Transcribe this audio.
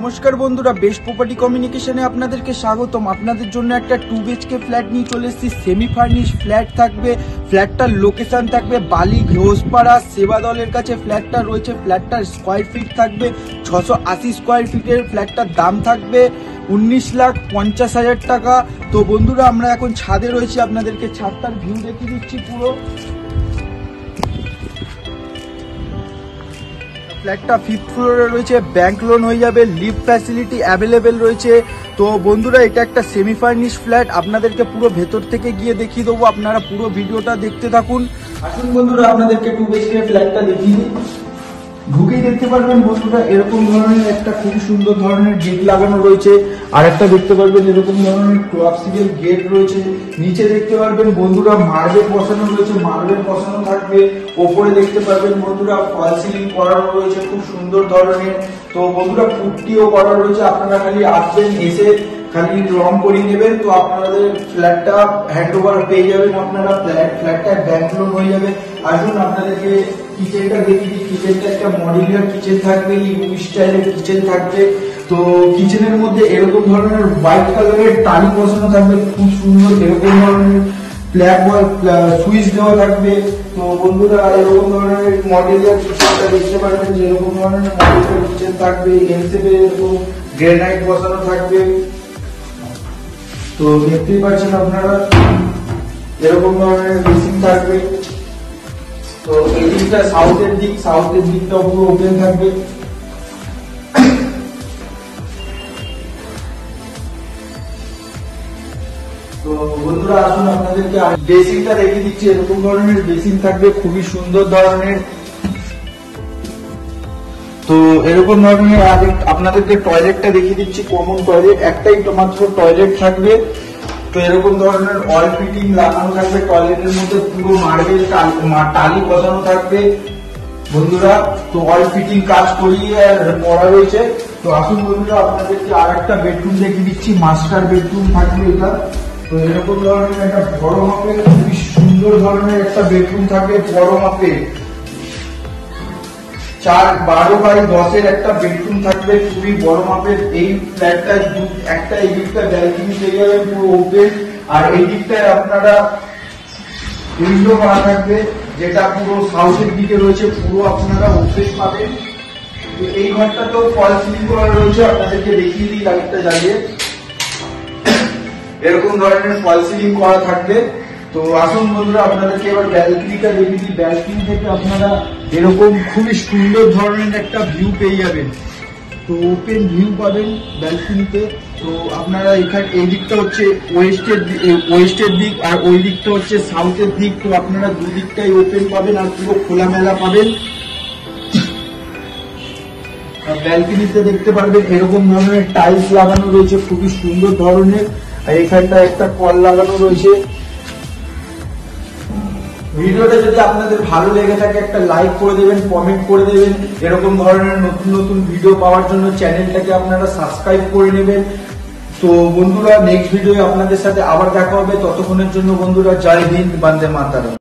নমস্কার বন্ধুরা, best property কমিউনিকেশনে আপনাদেরকে স্বাগতম। আপনাদের জন্য একটা 2 BHK ফ্ল্যাট নিয়ে চলে এসেছি। সেমি ফার্নিশ ফ্ল্যাট থাকবে। ফ্ল্যাটটার লোকেশন থাকবে বালি ঘোষপাড়া সেবা দলের কাছে ফ্ল্যাটটা রয়েছে। ফ্ল্যাটটার স্কোয়ার ফিট থাকবে 680 স্কোয়ার ফিটের। ফ্ল্যাটটার দাম থাকবে 19,50,000 টাকা। তো বন্ধুরা, আমরা এখন ছাদে রয়েছি, আপনাদেরকে ছাদটার ভিউ দেখিয়ে দিচ্ছি পুরো। ফ্ল্যাটটা 5th ফ্লোরে রয়েছে, ব্যাংক লোন হয়ে যাবে, লিফট ফ্যাসিলিটি অ্যাভেলেবেল রয়েছে। তো বন্ধুরা, এটা একটা সেমি ফার্নিশ ফ্ল্যাট, আপনাদেরকে পুরো ভেতর থেকে গিয়ে দেখিয়ে দেবো, আপনারা পুরো ভিডিওটা দেখতে থাকুন। আসুন বন্ধুরা, আপনাদেরকে 2 BHK ফ্ল্যাটটা দেখিয়ে দিই। ঢুকেই দেখতে পারবেন বন্ধুরা, এরকম ধরনের একটা খুব সুন্দর ধরনের গেট লাগানো রয়েছে। আর একটা দেখতে পারবেন এরকম ধরনের ক্লাসিক্যাল গেট রয়েছে। নিচে দেখতে পারবেন বন্ধুরা মার্বেল বসানো রয়েছে, মার্বেল বসানো থাকবে। ওপরে দেখতে পারবেন বন্ধুরা ফল সিলিং করানো রয়েছে খুব সুন্দর ধরনের। তো বন্ধুরা, পুট্টিও করা রয়েছে, আপনারা খালি আসবেন, এসে খালি রং করিয়ে নেবেন। তো আপনাদের ফ্ল্যাটটা হ্যান্ড ওভার পেয়ে যাবেন, আপনারা ফ্ল্যাটটা ব্যাংক লোন হয়ে যাবে। আসুন আপনাদেরকে কিচেনটা দেখিয়ে দিই। কিচেনটা একটা মডিউলার কিচেন থাকবে, ইউ স্টাইলের কিচেন থাকবে। তো কিচেনের মধ্যে এরকম ধরনের হোয়াইট কালারের টালি বসানো থাকবে খুব সুন্দর। এরকম ধরনের সুইচ দেওয়া থাকবে। তো বন্ধুরা, এরকম ধরনের মডিউলার কিচেনটা দেখতে পারবেন, যেরকম ধরনের মডিউলার কিচেন থাকবে। এনসেপে এরকম গ্রেনাইট বসানো থাকবে। তো দেখতেই পাচ্ছেন আপনারা, এরকম ধরনের বেসিন থাকবে। তো এই দিকটা সাউথের দিকটা পুরো ওপেন থাকবে। তো বন্ধুরা, আসুন আপনাদেরকে বেসিনটা দেখিয়ে দিচ্ছি। এরকম ধরনের বেসিন থাকবে খুবই সুন্দর ধরনের। তো এরকম ধরনের আপনাদেরকে টয়লেটটা দেখিয়ে দিচ্ছি। কমন টয়লেট, একটাই মাত্র টয়লেট থাকবে। তো এরকম ধরনের অল ফিটিং লাগানো থাকবে টয়লেটের মধ্যে, পুরো মার্বেল টালি বসানো থাকবে বন্ধুরা। তো অল ফিটিং কাজ করিয়ে করা রয়েছে। তো আসুন বন্ধুরা, আপনাদেরকে আর একটা বেডরুম দেখিয়ে দিচ্ছি। মাস্টার বেডরুম থাকবে এটা। তো এরকম ধরনের একটা বড় মাপের খুবই সুন্দর ধরনের একটা বেডরুম থাকবে, বড় মাপের 4-12x10 একটা বেডরুম থাকবে, খুবই বড় মাপের। এই ফ্ল্যাটটা একটা এই দিকটা ব্যালকনি পেয়ে যাবেন পুরো ওপেন। আর এই দিকটায় আপনারা উইন্ডো করা থাকবে, যেটা পুরো সাউথের দিকে রয়েছে, পুরো আপনারা ওপেন পাবেন। তো এই ঘরটাতেও ফল সিলিং করা রয়েছে, আপনাদেরকে দেখিয়ে দিই লাইটটা জ্বালিয়ে। এরকম ধরনের ফল সিলিং করা থাকবে। তো আসুন বন্ধুরা, আপনাদেরকে এবার ব্যালকনিটা দেখিয়ে দিই। ব্যালকনি থেকে আপনারা এরকম খুবই সুন্দর ধরনের একটা ভিউ পেয়ে যাবেন। তো ওপেন ভিউ পাবেন ব্যালকনিতে। তো আপনারা এখানে এই দিকটা হচ্ছে ওয়েস্টের দিক, আর ওই দিকটা হচ্ছে সাউথের দিক। তো আপনারা দুদিকটাই ওপেন পাবেন আর পুরো খোলামেলা পাবেন। ব্যালকনিতে দেখতে পারবেন এরকম ধরনের টাইলস লাগানো রয়েছে খুবই সুন্দর ধরনের। আর এখানটা একটা কল লাগানো রয়েছে। ভিডিওটা যদি আপনাদের ভালো লেগে থাকে একটা লাইক করে দেবেন, কমেন্ট করে দেবেন। এরকম ধরনের নতুন নতুন ভিডিও পাওয়ার জন্য চ্যানেলটাকে আপনারা সাবস্ক্রাইব করে নেবেন। তো বন্ধুরা, নেক্সট ভিডিও আপনাদের সাথে আবার দেখা হবে। ততক্ষণের জন্য বন্ধুরা, জয় হিন্দ, বন্দে মাতরম।